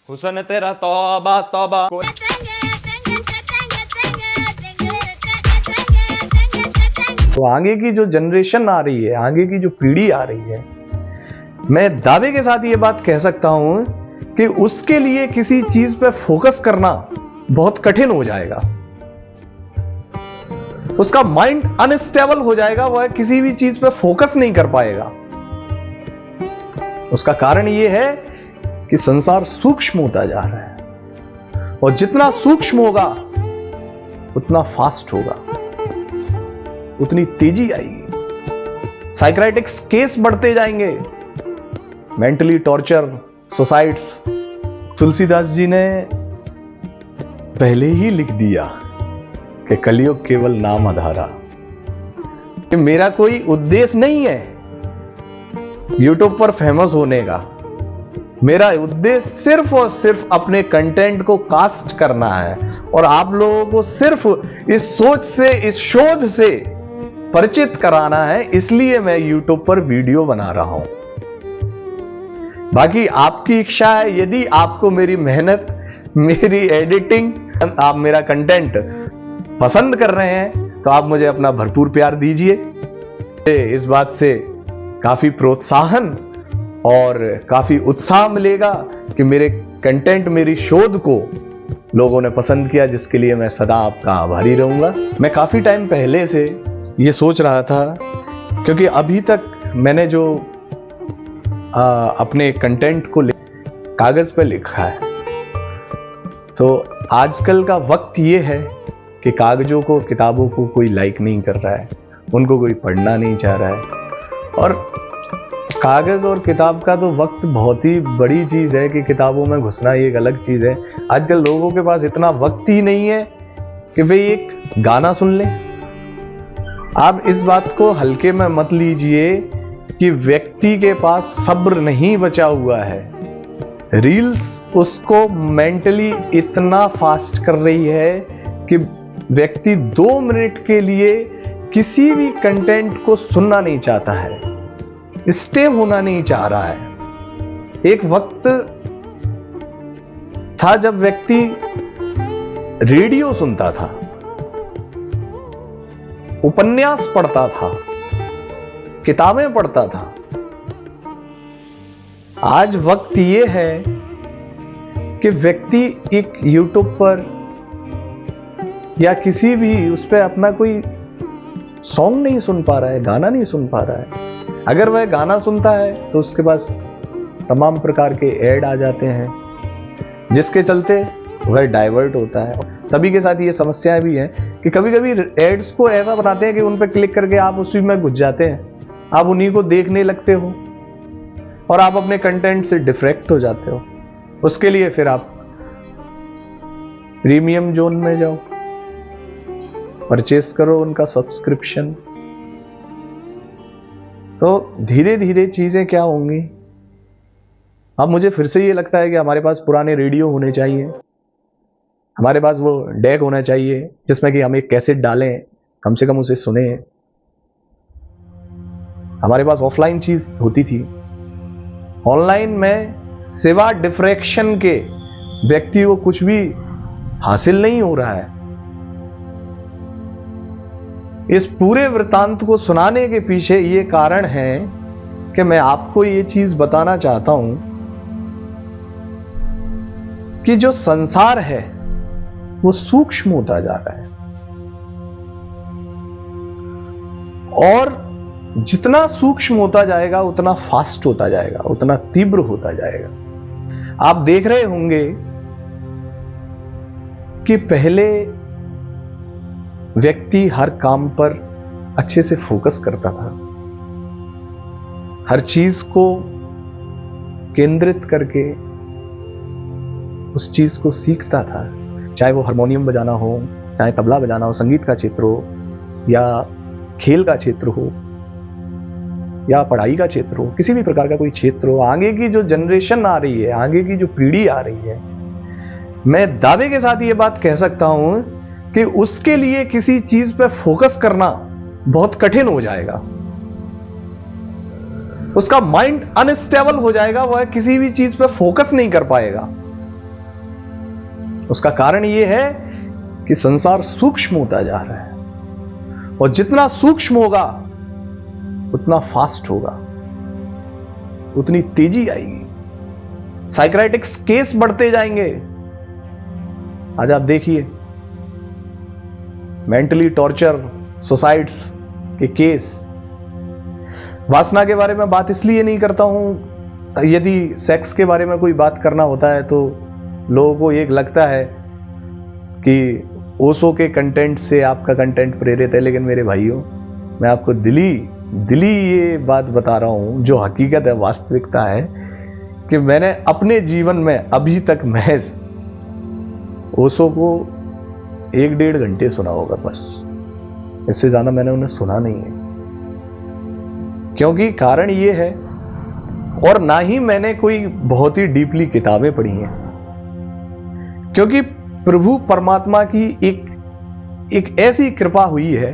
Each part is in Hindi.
हुसन तेरा तौबा तौबा। तो आगे की जो जनरेशन आ रही है, आगे की जो पीढ़ी आ रही है, मैं दावे के साथ ये बात कह सकता हूं कि उसके लिए किसी चीज पे फोकस करना बहुत कठिन हो जाएगा। उसका माइंड अनस्टेबल हो जाएगा, वह किसी भी चीज पे फोकस नहीं कर पाएगा। उसका कारण यह है कि संसार सूक्ष्म होता जा रहा है, और जितना सूक्ष्म होगा उतना फास्ट होगा, उतनी तेजी आएगी। साइक्रेटिक्स केस बढ़ते जाएंगे, mentally torture, suicides. Tulsidas ji ने पहले ही लिख दिया कि कलयुग केवल नाम आधारा। कि मेरा कोई उद्देश्य नहीं है यूट्यूब पर फेमस होने का। मेरा उद्देश्य सिर्फ और सिर्फ अपने कंटेंट को कास्ट करना है, और आप लोगों को सिर्फ इस सोच से, इस शोध से परिचित कराना है। इसलिए मैं यूट्यूब पर वीडियो बना रहा हूं। बाकी आपकी इच्छा है, यदि आपको मेरी मेहनत, मेरी एडिटिंग, आप मेरा कंटेंट पसंद कर रहे हैं तो आप मुझे अपना भरपूर प्यार दीजिए। इस बात से काफी प्रोत्साहन और काफी उत्साह मिलेगा कि मेरे कंटेंट, मेरी शोध को लोगों ने पसंद किया, जिसके लिए मैं सदा आपका आभारी रहूंगा। मैं काफी टाइम पहले से ये सोच रहा था, क्योंकि अभी तक मैंने जो अपने कंटेंट को कागज पे लिखा है, तो आजकल का वक्त ये है कि कागजों को, किताबों को कोई लाइक नहीं कर रहा है, उनको कोई पढ़ना नहीं चाह रहा है। और कागज और किताब का तो वक्त बहुत ही बड़ी चीज है कि किताबों में घुसना ये एक अलग चीज है। आजकल लोगों के पास इतना वक्त ही नहीं है कि वे एक गाना सुन लें। आप इस बात को हल्के में मत लीजिए कि व्यक्ति के पास सब्र नहीं बचा हुआ है। रील्स उसको मेंटली इतना फास्ट कर रही है कि व्यक्ति 2 मिनट के लिए किसी भी कंटेंट को सुनना नहीं चाहता है, स्टे होना नहीं चाह रहा है। एक वक्त था जब व्यक्ति रेडियो सुनता था, उपन्यास पढ़ता था, किताबें पढ़ता था। आज वक्त यह है कि व्यक्ति एक यूट्यूब पर या किसी भी उस पर अपना कोई सॉन्ग नहीं सुन पा रहा है, गाना नहीं सुन पा रहा है। अगर वह गाना सुनता है तो उसके पास तमाम प्रकार के ऐड आ जाते हैं, जिसके चलते वह डाइवर्ट होता है। सभी के साथ ये समस्याएं भी हैं कि कभी कभी एड्स को ऐसा बनाते हैं कि उन पर क्लिक करके आप उसी में घुस जाते हैं, आप उन्हीं को देखने लगते हो और आप अपने कंटेंट से डिफ्रैक्ट हो जाते हो। उसके लिए फिर आप प्रीमियम जोन में जाओ, परचेस करो उनका सब्सक्रिप्शन। तो धीरे धीरे चीजें क्या होंगी। अब मुझे फिर से ये लगता है कि हमारे पास पुराने रेडियो होने चाहिए, हमारे पास वो डेक होना चाहिए जिसमें कि हम एक कैसेट डालें, कम से कम उसे सुने। हमारे पास ऑफलाइन चीज होती थी। ऑनलाइन में सिवा डिफ्रैक्शन के व्यक्ति को कुछ भी हासिल नहीं हो रहा है। इस पूरे वृत्तांत को सुनाने के पीछे ये कारण है कि मैं आपको ये चीज बताना चाहता हूं कि जो संसार है वो सूक्ष्म होता जा रहा है, और जितना सूक्ष्म होता जाएगा उतना फास्ट होता जाएगा, उतना तीव्र होता जाएगा। आप देख रहे होंगे कि पहले व्यक्ति हर काम पर अच्छे से फोकस करता था, हर चीज को केंद्रित करके उस चीज को सीखता था, चाहे वो हारमोनियम बजाना हो, चाहे तबला बजाना हो, संगीत का क्षेत्र हो या खेल का क्षेत्र हो या पढ़ाई का क्षेत्र हो, किसी भी प्रकार का कोई क्षेत्र हो। आगे की जो जनरेशन आ रही है, आगे की जो पीढ़ी आ रही है, मैं दावे के साथ ये बात कह सकता हूं कि उसके लिए किसी चीज पे फोकस करना बहुत कठिन हो जाएगा। उसका माइंड अनस्टेबल हो जाएगा, वह किसी भी चीज पे फोकस नहीं कर पाएगा। उसका कारण यह है कि संसार सूक्ष्म होता जा रहा है, और जितना सूक्ष्म होगा उतना फास्ट होगा, उतनी तेजी आएगी, साइक्रेटिक्स केस बढ़ते जाएंगे। आज आप देखिए मेंटली टॉर्चर, सुसाइड्स के केस। वासना के बारे में बात इसलिए नहीं करता हूं, यदि सेक्स के बारे में कोई बात करना होता है तो लोगों को एक लगता है कि ओशो के कंटेंट से आपका कंटेंट प्रेरित है, लेकिन मेरे भाइयों, मैं आपको दिली ये बात बता रहा हूं जो हकीकत है, वास्तविकता है, कि मैंने अपने जीवन में अभी तक महज ओशो को 1-1.5 घंटे सुना होगा, बस। इससे ज्यादा मैंने उन्हें सुना नहीं है। क्योंकि कारण ये है, और ना ही मैंने कोई बहुत ही डीपली किताबें पढ़ी हैं, क्योंकि प्रभु परमात्मा की एक ऐसी कृपा हुई है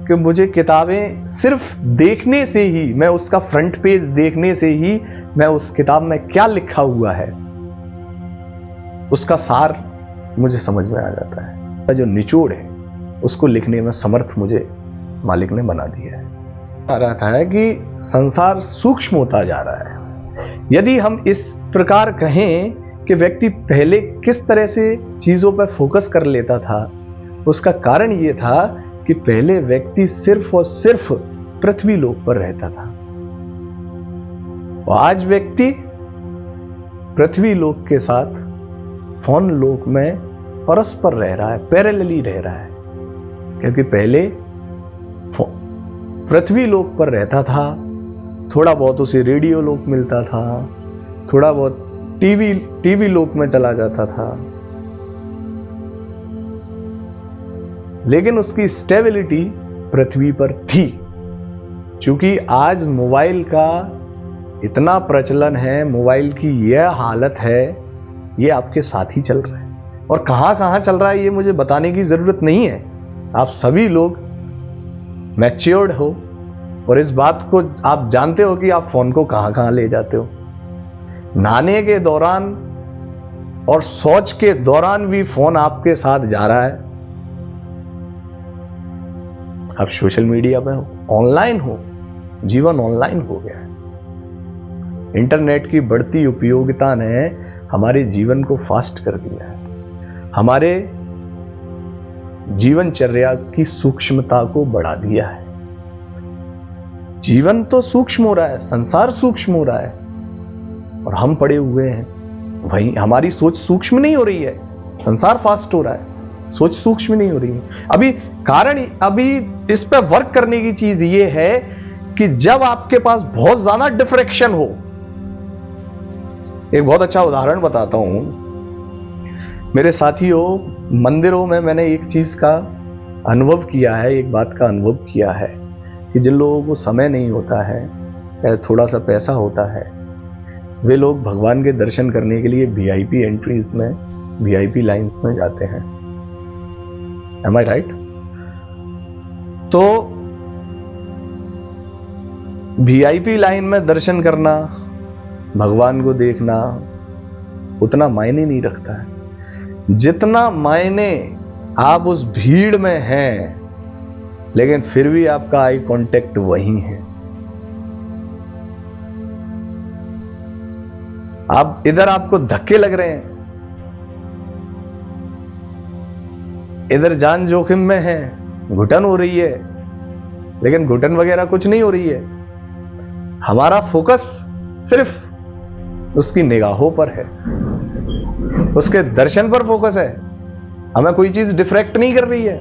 कि मुझे किताबें सिर्फ देखने से ही, मैं उसका फ्रंट पेज देखने से ही मैं उस किताब में क्या लिखा हुआ है उसका सार मुझे समझ में आ जाता है। जो निचोड़ है उसको लिखने में समर्थ मुझे मालिक ने बना दिया है। आ रहा था कि संसार सूक्ष्म होता जा रहा है। यदि हम इस प्रकार कहें कि व्यक्ति पहले किस तरह से चीजों पर फोकस कर लेता था, उसका कारण यह था कि पहले व्यक्ति सिर्फ और सिर्फ पृथ्वी लोक पर रहता था, और आज व्यक्ति पृथ्वी लोक के साथ फोन लोक में परस्पर रह रहा है, पैरेलली रह रहा है। क्योंकि पहले पृथ्वी लोक पर रहता था, थोड़ा बहुत उसे रेडियो लोक मिलता था, थोड़ा बहुत टीवी लोक में चला जाता था, लेकिन उसकी स्टेबिलिटी पृथ्वी पर थी। क्योंकि आज मोबाइल का इतना प्रचलन है, मोबाइल की यह हालत है, यह आपके साथ ही चल रहा है, और कहां कहां चल रहा है ये मुझे बताने की जरूरत नहीं है। आप सभी लोग मैच्योर्ड हो, और इस बात को आप जानते हो कि आप फोन को कहां कहां ले जाते हो। नहाने के दौरान और शौच के दौरान भी फोन आपके साथ जा रहा है। आप सोशल मीडिया पे हो, ऑनलाइन हो, जीवन ऑनलाइन हो गया है। इंटरनेट की बढ़ती उपयोगिता ने हमारे जीवन को फास्ट कर दिया है, हमारे जीवनचर्या की सूक्ष्मता को बढ़ा दिया है। जीवन तो सूक्ष्म हो रहा है, संसार सूक्ष्म हो रहा है, और हम पड़े हुए हैं वहीं। हमारी सोच सूक्ष्म नहीं हो रही है, संसार फास्ट हो रहा है, सोच सूक्ष्म नहीं हो रही है। अभी इस पर वर्क करने की चीज ये है कि जब आपके पास बहुत ज्यादा डिफ्रैक्शन हो। एक बहुत अच्छा उदाहरण बताता हूं मेरे साथियों, मंदिरों में मैंने एक चीज का अनुभव किया है, एक बात का अनुभव किया है कि जिन लोगों को समय नहीं होता है या थोड़ा सा पैसा होता है, वे लोग भगवान के दर्शन करने के लिए वीआईपी एंट्रीज में, वीआईपी लाइंस में जाते हैं। एम आई राइट? तो वीआईपी लाइन में दर्शन करना, भगवान को देखना उतना मायने नहीं रखता है जितना मायने आप उस भीड़ में हैं, लेकिन फिर भी आपका आई कांटेक्ट वही है। आप इधर आपको धक्के लग रहे हैं, इधर जान जोखिम में है, घुटन हो रही है, लेकिन घुटन वगैरह कुछ नहीं हो रही है। हमारा फोकस सिर्फ उसकी निगाहों पर है, उसके दर्शन पर फोकस है। हमें कोई चीज डिफ्रैक्ट नहीं कर रही है,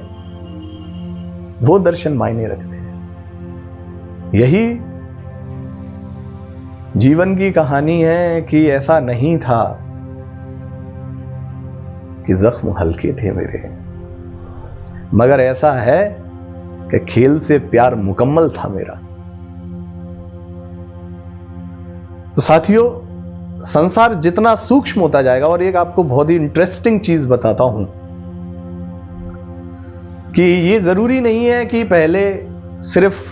वो दर्शन मायने रखते हैं। यही जीवन की कहानी है कि ऐसा नहीं था कि जख्म हल्के थे मेरे, मगर ऐसा है कि खेल से प्यार मुकम्मल था मेरा। तो साथियों, संसार जितना सूक्ष्म होता जाएगा, और एक आपको बहुत ही इंटरेस्टिंग चीज बताता हूं कि ये जरूरी नहीं है कि पहले सिर्फ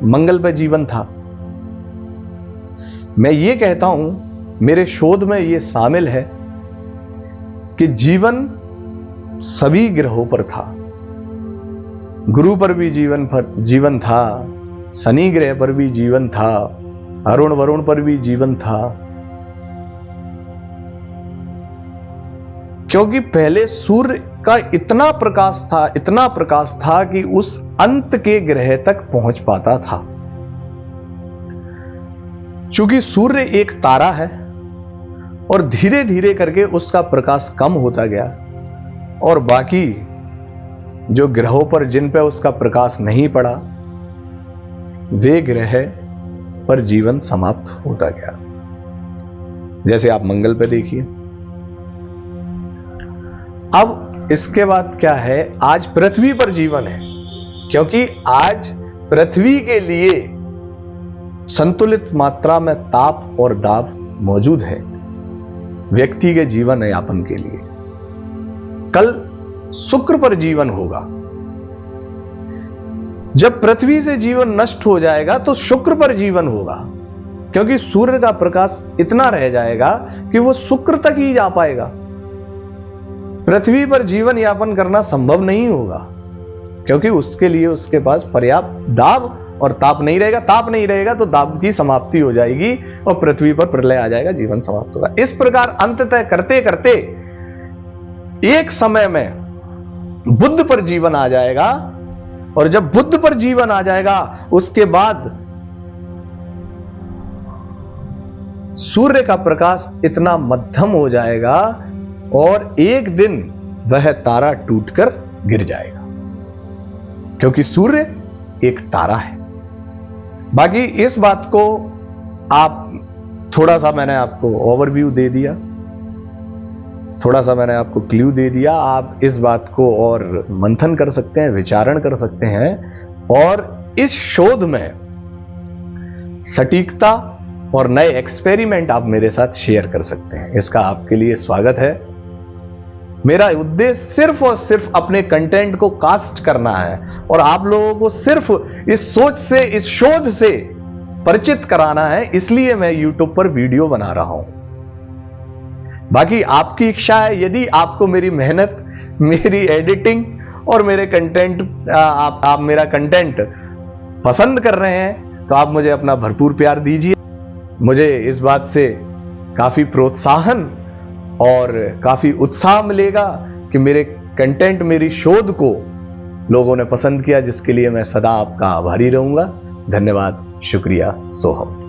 मंगल पर जीवन था। मैं ये कहता हूं, मेरे शोध में ये शामिल है कि जीवन सभी ग्रहों पर था। गुरु पर भी जीवन था, शनि ग्रह पर भी जीवन था, अरुण वरुण पर भी जीवन था, क्योंकि पहले सूर्य का इतना प्रकाश था कि उस अंत के ग्रह तक पहुंच पाता था। चूंकि सूर्य एक तारा है और धीरे धीरे करके उसका प्रकाश कम होता गया और बाकी जो ग्रहों पर जिन पे उसका प्रकाश नहीं पड़ा वे ग्रह पर जीवन समाप्त होता गया। जैसे आप मंगल पे देखिए। अब इसके बाद क्या है, आज पृथ्वी पर जीवन है, क्योंकि आज पृथ्वी के लिए संतुलित मात्रा में ताप और दाब मौजूद है व्यक्ति के जीवन यापन के लिए। कल शुक्र पर जीवन होगा। जब पृथ्वी से जीवन नष्ट हो जाएगा तो शुक्र पर जीवन होगा, क्योंकि सूर्य का प्रकाश इतना रह जाएगा कि वो शुक्र तक ही जा पाएगा। पृथ्वी पर जीवन यापन करना संभव नहीं होगा, क्योंकि उसके लिए उसके पास पर्याप्त दाब और ताप नहीं रहेगा। ताप नहीं रहेगा तो दाब की समाप्ति हो जाएगी और पृथ्वी पर प्रलय आ जाएगा, जीवन समाप्त होगा। इस प्रकार अंततः करते करते एक समय में बुध पर जीवन आ जाएगा, और जब बुध पर जीवन आ जाएगा उसके बाद सूर्य का प्रकाश इतना मध्यम हो जाएगा और एक दिन वह तारा टूटकर गिर जाएगा, क्योंकि सूर्य एक तारा है। बाकी इस बात को आप थोड़ा सा मैंने आपको ओवरव्यू दे दिया, थोड़ा सा मैंने आपको क्लू दे दिया। आप इस बात को और मंथन कर सकते हैं, विचारण कर सकते हैं, और इस शोध में सटीकता और नए एक्सपेरिमेंट आप मेरे साथ शेयर कर सकते हैं। इसका आपके लिए स्वागत है। मेरा उद्देश्य सिर्फ और सिर्फ अपने कंटेंट को कास्ट करना है और आप लोगों को सिर्फ इस सोच से, इस शोध से परिचित कराना है, इसलिए मैं YouTube पर वीडियो बना रहा हूं। बाकी आपकी इच्छा है, यदि आपको मेरी मेहनत, मेरी एडिटिंग और मेरे कंटेंट आप मेरा कंटेंट पसंद कर रहे हैं तो आप मुझे अपना भरपूर प्यार दीजिए। मुझे इस बात से काफी प्रोत्साहन और काफी उत्साह मिलेगा कि मेरे कंटेंट, मेरी शोध को लोगों ने पसंद किया, जिसके लिए मैं सदा आपका आभारी रहूंगा। धन्यवाद, शुक्रिया, सोहम।